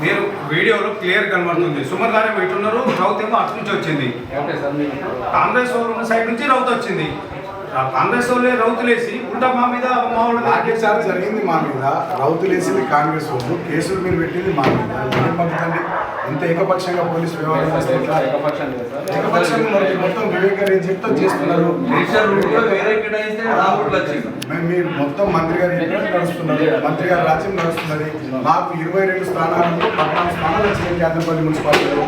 మీరు వీడియోలో క్లియర్ కనబడుతుంది. సుమన్ గారు పెట్టున్నారు, రౌత్ ఏమో అటు నుంచి వచ్చింది. కాంగ్రెస్ వాళ్ళు ఉన్న సైడ్ నుంచి రౌత్ వచ్చింది. కాంగ్రెస్ వాళ్ళే రౌతులేసి ఉల్టా మా మీద మా వాళ్ళు జరిగింది. మా మీద రౌతులేసింది కాంగ్రెస్ వాళ్ళు, కేసులు మీరు పెట్టింది మా మీద. ఏం పంపుతండి ఇంత ఏకపక్షంగా పోలీసు వ్యవహారం మొత్తం వివేక్ గారు ఏం చెప్తా చేస్తున్నారు. మీరు మొత్తం మంత్రి గారు నడుస్తున్నారు, మంత్రి గారు రాజ్యం నడుస్తున్నది. మాకు 22 స్థానాలలో 14 స్థానాలు వచ్చినాయి కేంద్రపల్లి మున్సిపాలిటీలో.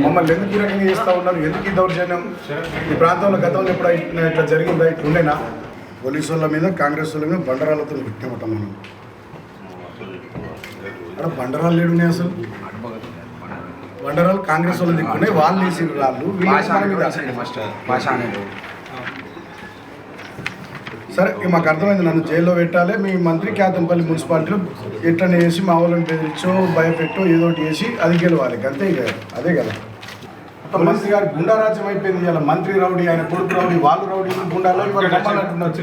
మమ్మల్ని ఎందుకు ఈ రకంగా చేస్తూ ఉన్నారు? ఎందుకు ఈ దౌర్జన్యం? ఈ ప్రాంతంలో గతంలో ఎప్పుడు ఇట్లా జరిగిందా? ఇట్లా ఉండేనా? పోలీసు వాళ్ళ మీద కాంగ్రెస్ వాళ్ళ మీద బండరాలతో పెట్టినమాట. మనం అక్కడ బండరాలు లేడున్నాయి. అసలు బండరాలు కాంగ్రెస్ వాళ్ళు దిక్కున్నాయి. వాళ్ళు వేసిన రాళ్ళు సరే మాకు అర్థమైంది. నన్ను జైల్లో పెట్టాలి, మీ మంత్రి కేతంపల్లి మున్సిపాలిటీలో ఎట్లనే వేసి మా వాళ్ళని బెదిరించో భయపెట్టో ఏదో ఒకటి వేసి అది గెలవాలి. అంతే కదా, అదే కదా. మంత్రి గారు గుండారాజ్యం అయిపోయింది. ఇలా మంత్రి రౌడీ, ఆయన కొడుకు రౌడీ, వాళ్ళు రౌడీ, గుండాలో ఇవాళ నమ్మాలంటున్నారు.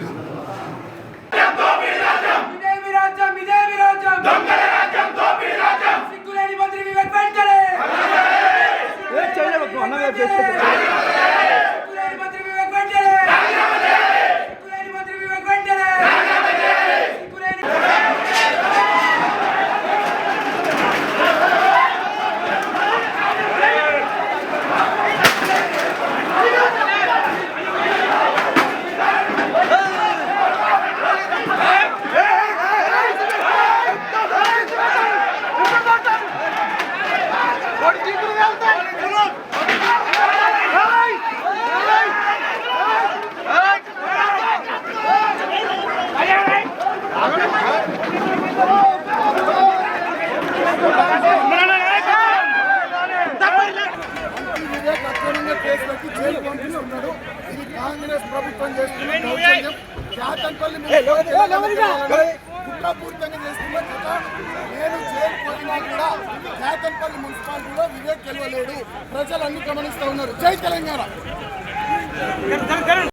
ఇది కాంగ్రెస్ ప్రభుత్వం చేస్తున్న కేతంపల్లి కుట్రపూరితంగా చేస్తున్న కథ. నేను జైలు పోయినా కూడా కేతంపల్లి మున్సిపాలిటీలో వివేక్ గెలవలేడు. ప్రజలు అన్ని గమనిస్తూ ఉన్నారు. జై తెలంగాణ.